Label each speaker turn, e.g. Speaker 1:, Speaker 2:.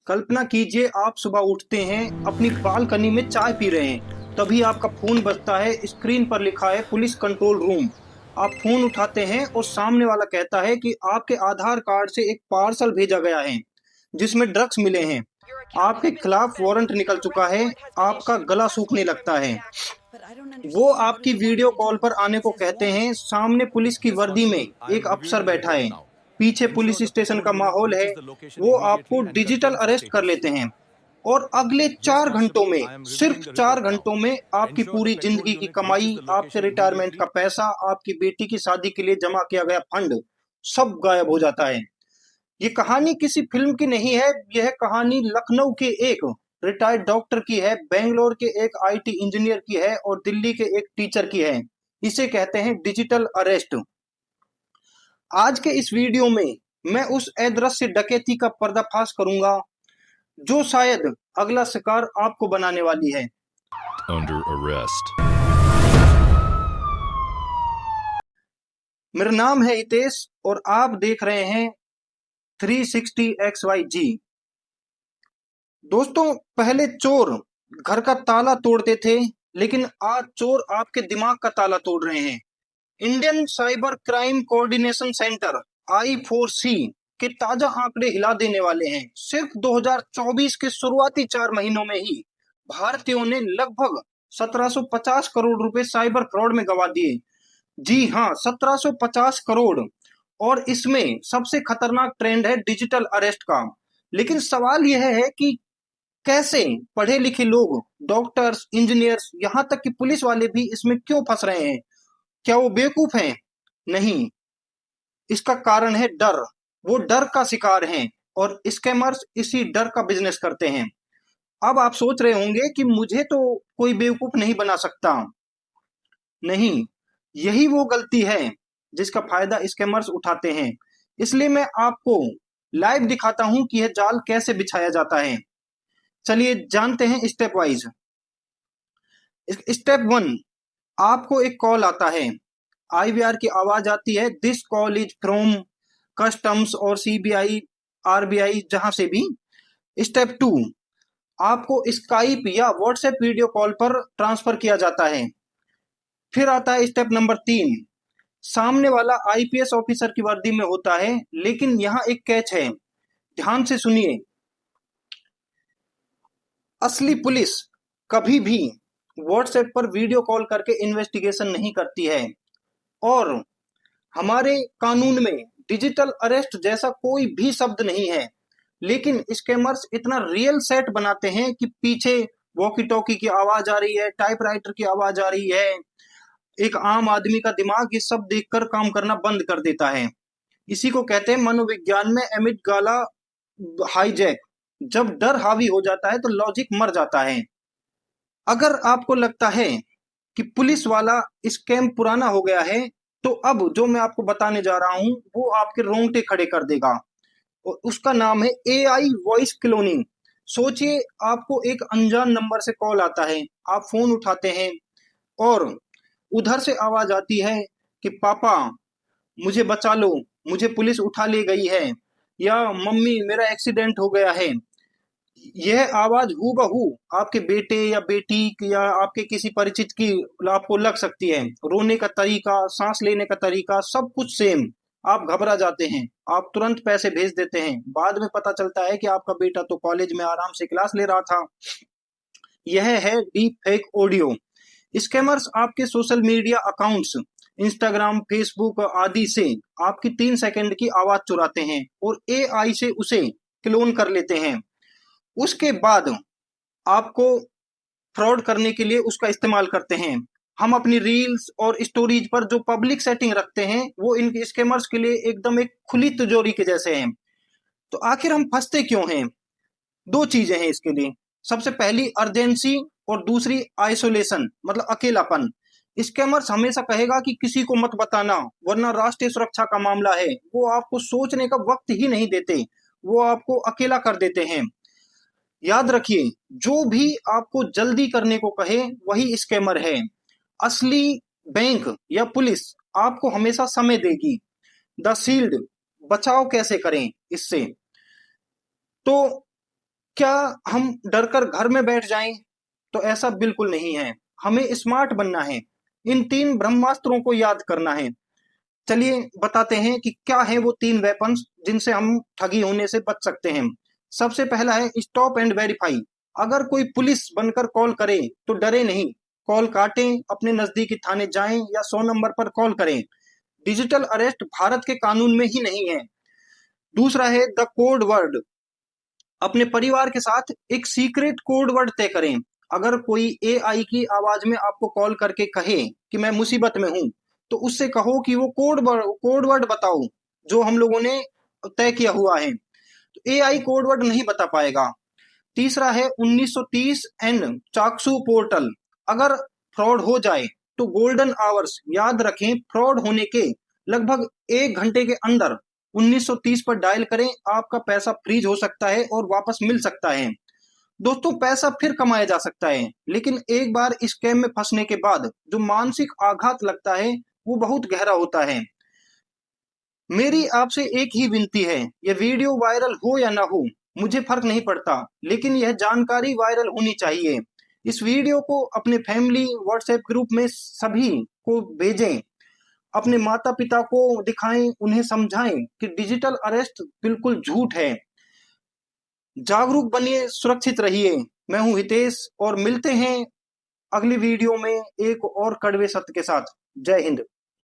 Speaker 1: कल्पना कीजिए आप सुबह उठते हैं, अपनी बालकनी में चाय पी रहे हैं, तभी आपका फोन बजता है। स्क्रीन पर लिखा है पुलिस कंट्रोल रूम। आप फोन उठाते हैं और सामने वाला कहता है कि आपके आधार कार्ड से एक पार्सल भेजा गया है जिसमें ड्रग्स मिले हैं।
Speaker 2: Your account
Speaker 1: आपके
Speaker 2: has been
Speaker 1: खिलाफ
Speaker 2: suspended
Speaker 1: वारंट निकल
Speaker 2: and a
Speaker 1: चुका है।
Speaker 2: report has been
Speaker 1: आपका
Speaker 2: issued.
Speaker 1: गला
Speaker 2: Press
Speaker 1: सूखने
Speaker 2: 1 to
Speaker 1: लगता
Speaker 2: report
Speaker 1: है।
Speaker 2: your reaction. But I don't
Speaker 1: वो
Speaker 2: understand. What do
Speaker 1: आपकी
Speaker 2: they want me
Speaker 1: video
Speaker 2: to
Speaker 1: call
Speaker 2: do?
Speaker 1: पर आने
Speaker 2: It
Speaker 1: को
Speaker 2: says
Speaker 1: कहते
Speaker 2: one.
Speaker 1: हैं। सामने पुलिस की
Speaker 3: Yes,
Speaker 1: वर्दी में
Speaker 3: Constable. I
Speaker 1: एक
Speaker 3: am
Speaker 1: अफसर
Speaker 3: reviewing the
Speaker 1: बैठा
Speaker 3: report
Speaker 1: है।
Speaker 3: now.
Speaker 1: पीछे
Speaker 3: Ensure
Speaker 1: police
Speaker 3: the
Speaker 1: station
Speaker 3: patrol
Speaker 1: का
Speaker 3: unit
Speaker 1: माहौल है।
Speaker 3: reaches the location
Speaker 1: वो आपको
Speaker 3: immediately and
Speaker 1: digital
Speaker 3: confirms the
Speaker 1: arrest कर
Speaker 3: status.
Speaker 1: लेते हैं और अगले
Speaker 3: Yes,
Speaker 1: 4 घंटों
Speaker 3: Constable.
Speaker 1: में,
Speaker 3: I am
Speaker 1: सिर्फ
Speaker 3: reviewing the
Speaker 1: चार
Speaker 3: report now.
Speaker 1: घंटों में आपकी
Speaker 3: Ensure the
Speaker 1: पूरी
Speaker 3: patrol
Speaker 1: जिंदगी की
Speaker 3: unit
Speaker 1: कमाई,
Speaker 3: reaches the
Speaker 1: आपके
Speaker 3: location
Speaker 1: रिटायरमेंट का
Speaker 3: immediately.
Speaker 1: पैसा, आपकी बेटी की शादी के लिए जमा किया गया फंड सब गायब हो जाता है। ये कहानी किसी फिल्म की नहीं है। यह कहानी लखनऊ के एक रिटायर्ड डॉक्टर की है, बेंगलोर के एक आईटी इंजीनियर की है और दिल्ली के एक टीचर की है। इसे कहते हैं डिजिटल अरेस्ट। आज के इस वीडियो में मैं उस अदृश्य डकैती का पर्दाफाश करूंगा जो शायद अगला शिकार आपको बनाने वाली है।
Speaker 3: Under arrest.
Speaker 1: मेरा नाम है हितेश और आप देख रहे हैं 360XYG। दोस्तों, पहले चोर घर का ताला तोड़ते थे, लेकिन आज चोर आपके दिमाग का ताला तोड़ रहे हैं। Indian cyber crime coordination centre I4C के ताजा आंकड़े हिला देने वाले हैं। सिर्फ 2024 के शुरुआती 4 महीनों में ही भारतीयों ने लगभग 1750 करोड़ रुपए साइबर फ्रॉड में गंवा दिए। जी हाँ, 1750 करोड़। और इसमें सबसे खतरनाक ट्रेंड है डिजिटल अरेस्ट का। लेकिन सवाल यह है कि कैसे पढ़े लिखे लोग, डॉक्टर्स, इंजीनियर्स, यहाँ तक कि पुलिस वाले भी इसमें क्यों फंस रहे हैं? क्या वो बेवकूफ हैं? नहीं, इसका कारण है डर। वो डर का शिकार हैं और स्कैमर्स इसी डर का बिजनेस करते हैं। अब आप सोच रहे होंगे कि मुझे तो कोई बेवकूफ नहीं बना सकता। नहीं, यही वो गलती है जिसका फायदा स्कैमर्स उठाते हैं। इसलिए मैं आपको लाइव दिखाता हूं कि यह जाल कैसे बिछाया जाता है। चलिए जानते हैं स्टेप वाइज। स्टेप 1, आपको एक कॉल आता है। आईवीआर की आवाज आती है, this call is from customs और सीबीआई, आरबीआई, जहां से भी। स्टेप 2, आपको स्काइप या व्हाट्सएप वीडियो कॉल पर ट्रांसफर किया जाता है। फिर आता है स्टेप नंबर 3, सामने वाला आईपीएस ऑफिसर की वर्दी में होता है, लेकिन यहाँ एक कैच है, ध्यान से सुनिए। असली पुलिस कभी भी व्हाट्सएप पर वीडियो कॉल करके इन्वेस्टिगेशन नहीं करती है और हमारे कानून में डिजिटल अरेस्ट जैसा कोई भी शब्द नहीं है। लेकिन स्कैमर्स इतना रियल सेट बनाते हैं कि पीछे वॉकी टॉकी की आवाज आ रही है, टाइपराइटर की आवाज आ रही है। एक आम आदमी का दिमाग ये सब देखकर काम करना बंद कर देता है। इसी को कहते हैं मनोविज्ञान में एमिट गाला हाईजैक। जब डर हावी हो जाता है तो लॉजिक मर जाता है। अगर आपको लगता है कि पुलिस वाला स्कैम पुराना हो गया है, तो अब जो मैं आपको बताने जा रहा हूं वो आपके रोंगटे खड़े कर देगा। और उसका नाम है एआई वॉइस क्लोनिंग। सोचिए, आपको एक अनजान नंबर से कॉल आता है, आप फोन उठाते हैं और उधर से आवाज आती है कि पापा मुझे बचा लो, मुझे पुलिस उठा ले गई है, या मम्मी मेरा एक्सीडेंट हो गया है। यह आवाज हूबहू आपके बेटे या बेटी या आपके किसी परिचित की आपको लग सकती है। रोने का तरीका, सांस लेने का तरीका, सब कुछ सेम। आप घबरा जाते हैं, आप तुरंत पैसे भेज देते हैं। बाद में पता चलता है कि आपका बेटा तो कॉलेज में आराम से क्लास ले रहा था। यह है डीप फेक ऑडियो। स्कैमर्स आपके social media accounts, Instagram, Facebook आदि से आपकी 3 सेकंड की आवाज चुराते हैं और एआई से उसे क्लोन कर लेते हैं। उसके बाद आपको फ्रॉड करने के लिए उसका इस्तेमाल करते हैं। हम अपनी रील्स और स्टोरीज पर जो पब्लिक सेटिंग रखते हैं वो इन स्कैमर्स के लिए एकदम एक खुली तिजोरी के जैसे हैं। तो आखिर हम फंसते क्यों हैं? 2 चीजें हैं इसके लिए। सबसे पहली अर्जेंसी और दूसरी आइसोलेशन, मतलब अकेलापन। स्कैमर्स हमेशा कहेगा कि किसी को मत बताना वरना राष्ट्रीय सुरक्षा का मामला है। वो आपको सोचने का वक्त ही नहीं देते, वो आपको अकेला कर देते हैं। याद रखिए, जो भी आपको जल्दी करने को कहे वही स्कैमर है। असली बैंक या पुलिस आपको हमेशा समय देगी। द शील्ड, बचाव कैसे करें इससे? तो क्या हम डरकर घर में बैठ जाएं? तो ऐसा बिल्कुल नहीं है। हमें स्मार्ट बनना है। इन 3 ब्रह्मास्त्रों को याद करना है। चलिए बताते हैं कि क्या है वो 3 वेपन्स जिनसे हम ठगी होने से बच सकते हैं। सबसे पहला है स्टॉप एंड वेरीफाई। अगर कोई पुलिस बनकर कॉल करे तो डरे नहीं, कॉल काटें, अपने नजदीकी थाने जाएं या 100 नंबर पर कॉल करें। डिजिटल अरेस्ट भारत के कानून में ही नहीं है। दूसरा है द कोड वर्ड। अपने परिवार के साथ एक सीक्रेट कोड वर्ड तय करें। अगर कोई एआई की आवाज में आपको कॉल करके कहे कि मैं मुसीबत में हूं, तो उससे कहो कि वो कोड वर्ड बताओ जो हम लोगों ने तय किया हुआ है। तो एआई कोड वर्ड नहीं बता पाएगा। तीसरा है 1930 एंड चाक्सू पोर्टल। अगर फ्रॉड हो जाए तो गोल्डन आवर्स याद रखें। फ्रॉड होने के लगभग 1 घंटे के अंदर 1930 पर डायल करें। आपका पैसा फ्रीज हो सकता है और वापस मिल सकता है। दोस्तों, पैसा फिर कमाया जा सकता है, लेकिन एक बार इस स्कैम में फंसने के बाद जो मानसिक आघात लगता है वो बहुत गहरा होता है। मेरी आपसे एक ही विनती है, ये वीडियो वायरल हो या ना हो मुझे फर्क नहीं पड़ता, लेकिन यह जानकारी वायरल होनी चाहिए। इस वीडियो को अपने फैमिली व्हाट्सएप ग्रुप में सभी को भेजें। अपने माता पिता को दिखाएं, उन्हें समझाएं कि डिजिटल अरेस्ट बिल्कुल झूठ है। जागरूक बनिए, सुरक्षित रहिए। मैं हूं हितेश और मिलते हैं अगली वीडियो में एक और कड़वे सत्य के साथ। जय हिंद।